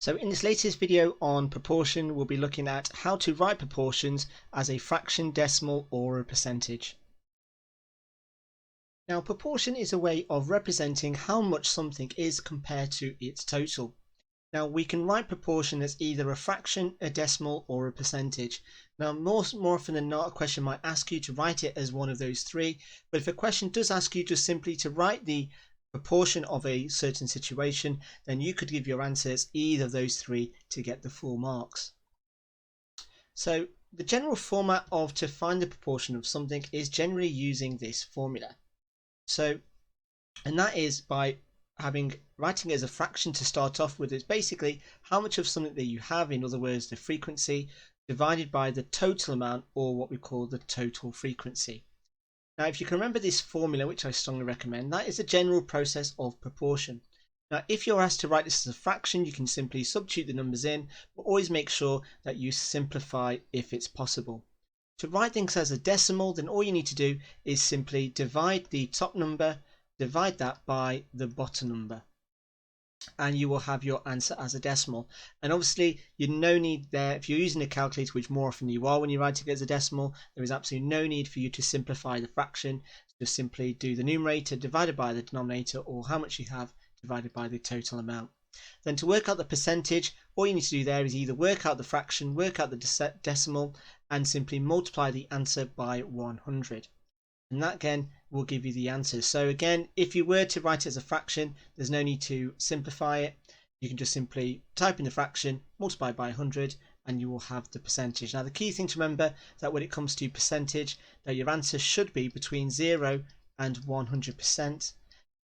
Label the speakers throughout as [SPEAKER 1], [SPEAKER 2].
[SPEAKER 1] So in this latest video on proportion, we'll be looking at how to write proportions as a fraction, decimal, or a percentage. Now, proportion is a way of representing how much something is compared to its total. Now, we can write proportion as either a fraction, a decimal, or a percentage. Now, more often than not, a question might ask you to write it as one of those three, but if a question does ask you just simply to write the proportion of a certain situation, then you could give your answers either of those three to get the full marks. So the general format of to find the proportion of something is generally using this formula. And that is by writing it as a fraction to start off with. It's basically how much of something that you have, in other words the frequency, divided by the total amount, or what we call the total frequency. Now, if you can remember this formula, which I strongly recommend, that is a general process of proportion. Now, if you're asked to write this as a fraction, you can simply substitute the numbers in, but always make sure that you simplify if it's possible. To write things as a decimal, then all you need to do is simply divide the top number, divide that by the bottom number, and you will have your answer as a decimal. And obviously you no need there, if you're using a calculator, which more often you are when you're writing it as a decimal, there is absolutely no need for you to simplify the fraction. Just simply do the numerator divided by the denominator, or how much you have divided by the total amount. Then to work out the percentage, all you need to do there is either work out the fraction, work out the decimal, and simply multiply the answer by 100. And that again will give you the answer. So again, if you were to write it as a fraction, there's no need to simplify it. You can just simply type in the fraction, multiply by 100, and you will have the percentage. Now, the key thing to remember that when it comes to percentage, that your answer should be between 0 and 100%.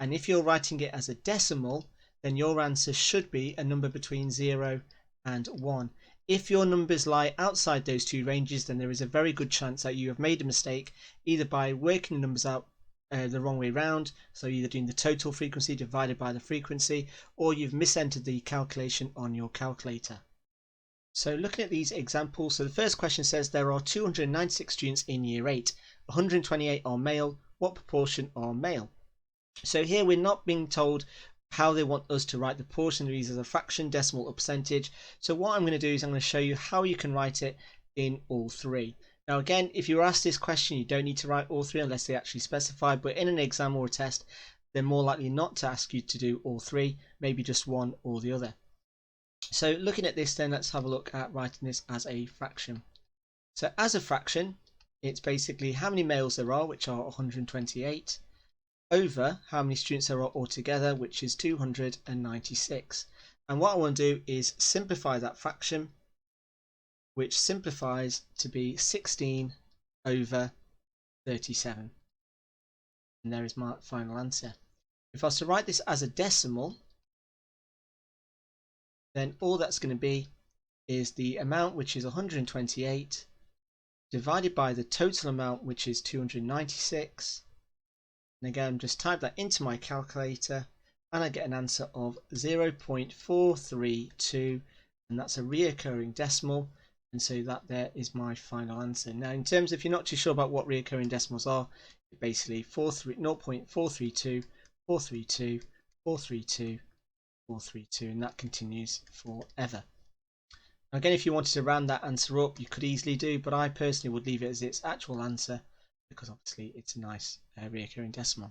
[SPEAKER 1] And if you're writing it as a decimal, then your answer should be a number between 0 and 1. If your numbers lie outside those two ranges, then there is a very good chance that you have made a mistake, either by working the numbers out the wrong way round, so either doing the total frequency divided by the frequency, or you've misentered the calculation on your calculator. So looking at these examples, so the first question says there are 296 students in year 8, 128 are male, what proportion are male? So here we're not being told how they want us to write the proportion of these as a fraction, decimal, or percentage. So what I'm going to do is I'm going to show you how you can write it in all three. Now again, if you're asked this question, you don't need to write all three unless they actually specify, but in an exam or a test, they're more likely not to ask you to do all three, maybe just one or the other. So looking at this then, let's have a look at writing this as a fraction. So as a fraction, it's basically how many males there are, which are 128, over how many students there are altogether, which is 296. And what I want to do is simplify that fraction, which simplifies to be 16 over 37. And there is my final answer. If I was to write this as a decimal, then all that's going to be is the amount, which is 128, divided by the total amount, which is 296. And again, just type that into my calculator and I get an answer of 0.432, and that's a reoccurring decimal, and so that there is my final answer. Now, in terms of, if you're not too sure about what reoccurring decimals are, basically 0.432, 432, 432, 432, and that continues forever. Now, again, if you wanted to round that answer up, you could easily do, but I personally would leave it as its actual answer, because obviously it's a nice reoccurring decimal.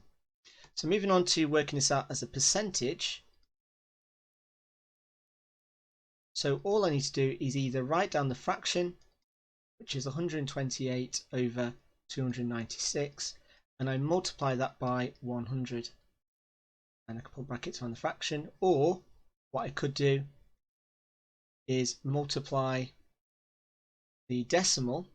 [SPEAKER 1] So moving on to working this out as a percentage. So all I need to do is either write down the fraction, which is 128 over 296, and I multiply that by 100. And I can put brackets on the fraction, or what I could do is multiply the decimal,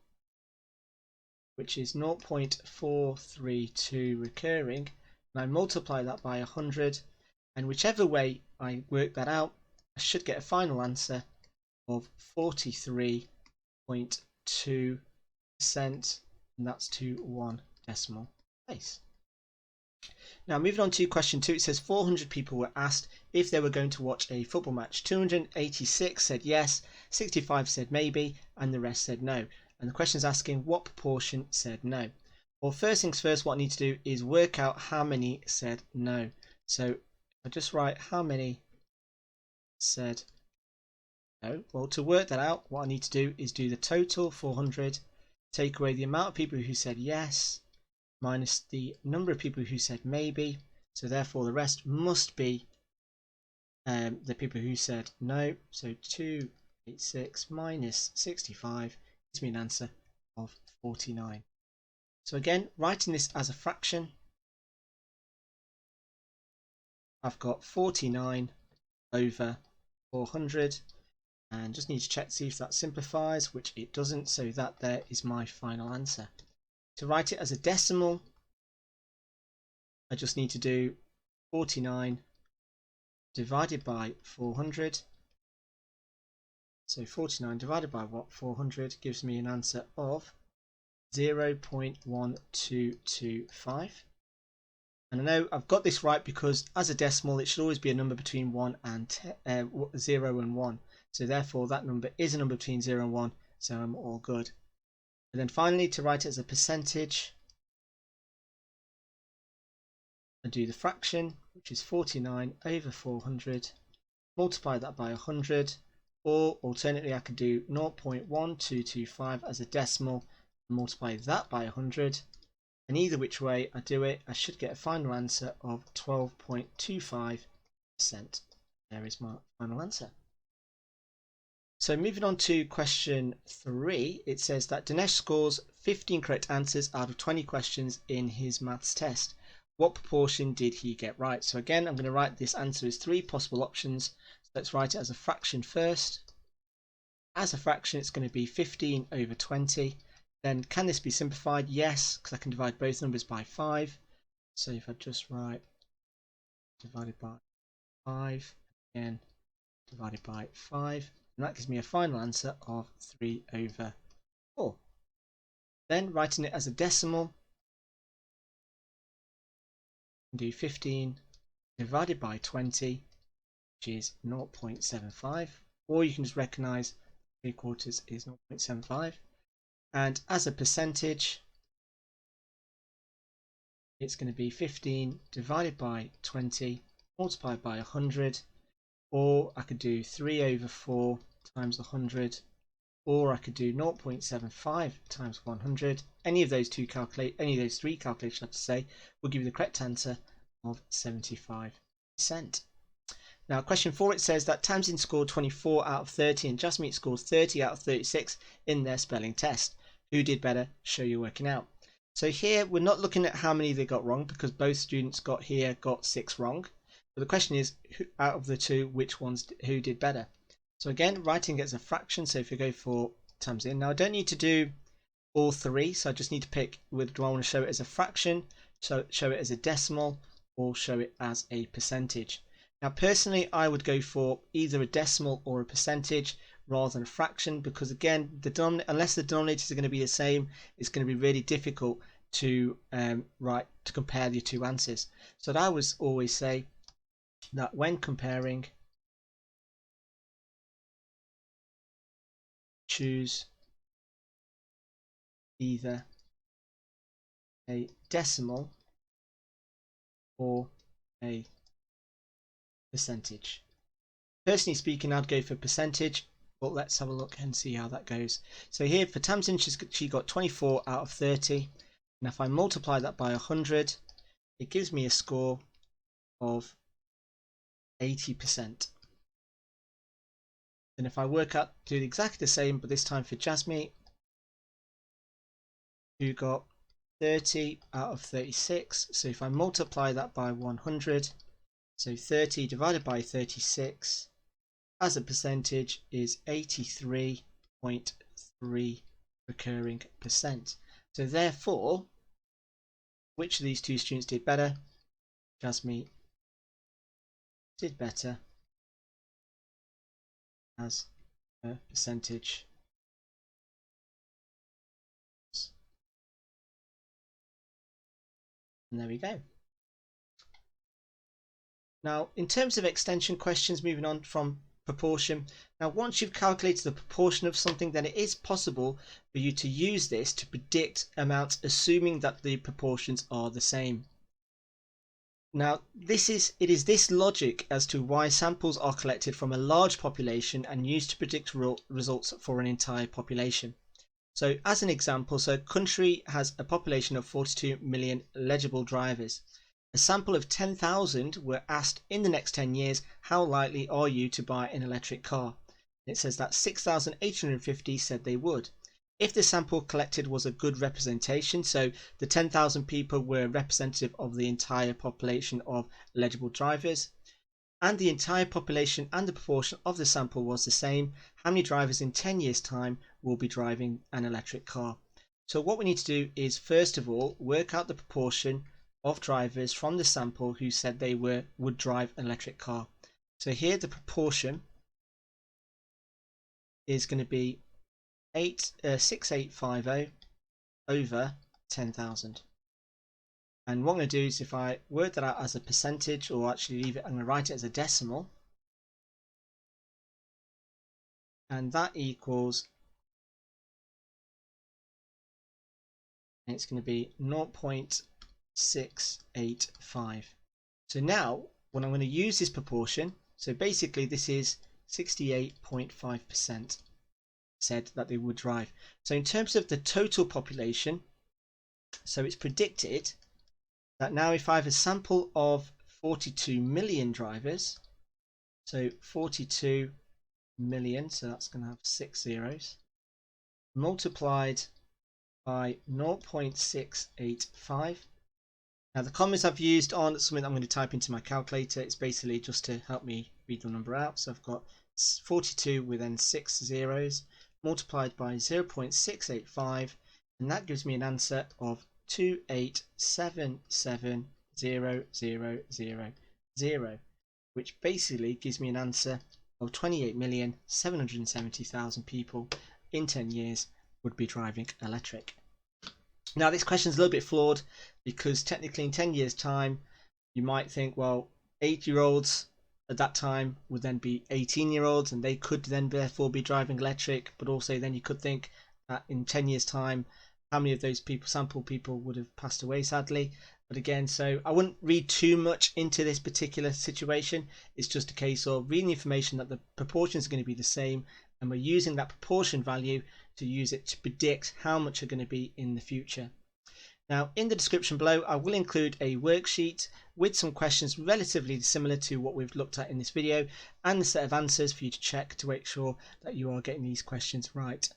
[SPEAKER 1] which is 0.432 recurring, and I multiply that by 100, and whichever way I work that out, I should get a final answer of 43.2%, and that's to one decimal place. Now moving on to question 2, it says 400 people were asked if they were going to watch a football match. 286 said yes, 65 said maybe, and the rest said no. And the question is asking what proportion said no. Well, first things first, what I need to do is work out how many said no. So I just write how many said No. Well, to work that out, what I need to do is do the total 400, take away the amount of people who said yes, minus the number of people who said maybe. So therefore the rest must be the people who said no. So 286 minus 65 gives me an answer of 49. So again, writing this as a fraction, I've got 49 over 400, and just need to check to see if that simplifies, which it doesn't, so that there is my final answer. To write it as a decimal, I just need to do 49 divided by 400. So 49 divided by what? 400 gives me an answer of 0.1225. And I know I've got this right because as a decimal it should always be a number between 0 and 1. So therefore that number is a number between 0 and 1, so I'm all good. And then finally, to write it as a percentage, I do the fraction, which is 49 over 400, multiply that by 100, or alternatively I could do 0.1225 as a decimal and multiply that by 100. And either which way I do it, I should get a final answer of 12.25%. There is my final answer. So moving on to question 3, it says that Dinesh scores 15 correct answers out of 20 questions in his maths test. What proportion did he get right? So again, I'm going to write this answer as 3 possible options. So let's write it as a fraction first. As a fraction, it's going to be 15 over 20. Then can this be simplified? Yes, because I can divide both numbers by 5. So if I just write divided by 5, again divided by 5, and that gives me a final answer of 3 over 4. Then writing it as a decimal, do 15 divided by 20, which is 0.75, or you can just recognize 3/4 is 0.75. And as a percentage, it's going to be 15 divided by 20 multiplied by 100, or I could do 3 over 4 times 100, or I could do 0.75 times 100. Any of those three calculations, I have to say, will give you the correct answer of 75%. Now, question 4, it says that Tamsin scored 24 out of 30 and Jasmeet scored 30 out of 36 in their spelling test. Who did better? Show your working out. So here we're not looking at how many they got wrong, because both students got 6 wrong. But the question is, out of the two, who did better? So again, writing it as a fraction. So if you go for Tamsin, now I don't need to do all 3, so I just need to pick whether do I want to show it as a fraction, so show it as a decimal, or show it as a percentage. Now personally, I would go for either a decimal or a percentage rather than a fraction, because again, unless the denominators are going to be the same, it's going to be really difficult to compare the two answers. So I would always say that when comparing, choose either a decimal or a percentage. Personally speaking, I'd go for percentage, but let's have a look and see how that goes. So here for Tamsin, she got 24 out of 30, and if I multiply that by 100, it gives me a score of 80%. And if I work out, do exactly the same, but this time for Jasmeet, who got 30 out of 36. So if I multiply that by 100, so 30 divided by 36 as a percentage is 83.3 recurring percent. So therefore, which of these two students did better? Jasmeet did better as a percentage. And there we go. Now, in terms of extension questions, moving on from proportion. Now, once you've calculated the proportion of something, then it is possible for you to use this to predict amounts, assuming that the proportions are the same. Now, it is this logic as to why samples are collected from a large population and used to predict results for an entire population. So as an example, so a country has a population of 42 million eligible drivers. A sample of 10,000 were asked in the next 10 years, how likely are you to buy an electric car? It says that 6,850 said they would. If the sample collected was a good representation, so the 10,000 people were representative of the entire population of eligible drivers, and the entire population and the proportion of the sample was the same, how many drivers in 10 years time will be driving an electric car? So what we need to do is first of all work out the proportion of drivers from the sample who said they would drive an electric car. So here the proportion is going to be 6850 over 10,000. And what I'm going to do is, if I work that out as a percentage, or actually leave it, I'm going to write it as a decimal, and that equals, and it's going to be 0.685. So now when I'm going to use this proportion, so basically this is 68.5% said that they would drive. So in terms of the total population, so it's predicted that now if I have a sample of 42 million drivers, so 42 million, so that's going to have 6 zeros, multiplied by 0.685. Now the commas I've used on something that I'm going to type into my calculator. It's basically just to help me read the number out. So I've got 42 with then 6 zeros multiplied by 0.685, and that gives me an answer of 2877000, which basically gives me an answer of 28,770,000 people in 10 years would be driving electric. Now this question is a little bit flawed, because technically in 10 years time you might think, well, 8-year-olds at that time would then be 18-year-olds and they could then therefore be driving electric, but also then you could think that in 10 years time how many of those people, sample people, would have passed away sadly. But again, so I wouldn't read too much into this particular situation. It's just a case of reading the information that the proportions are going to be the same, and we're using that proportion value to use it to predict how much are going to be in the future. Now in the description below I will include a worksheet with some questions relatively similar to what we've looked at in this video, and a set of answers for you to check to make sure that you are getting these questions right.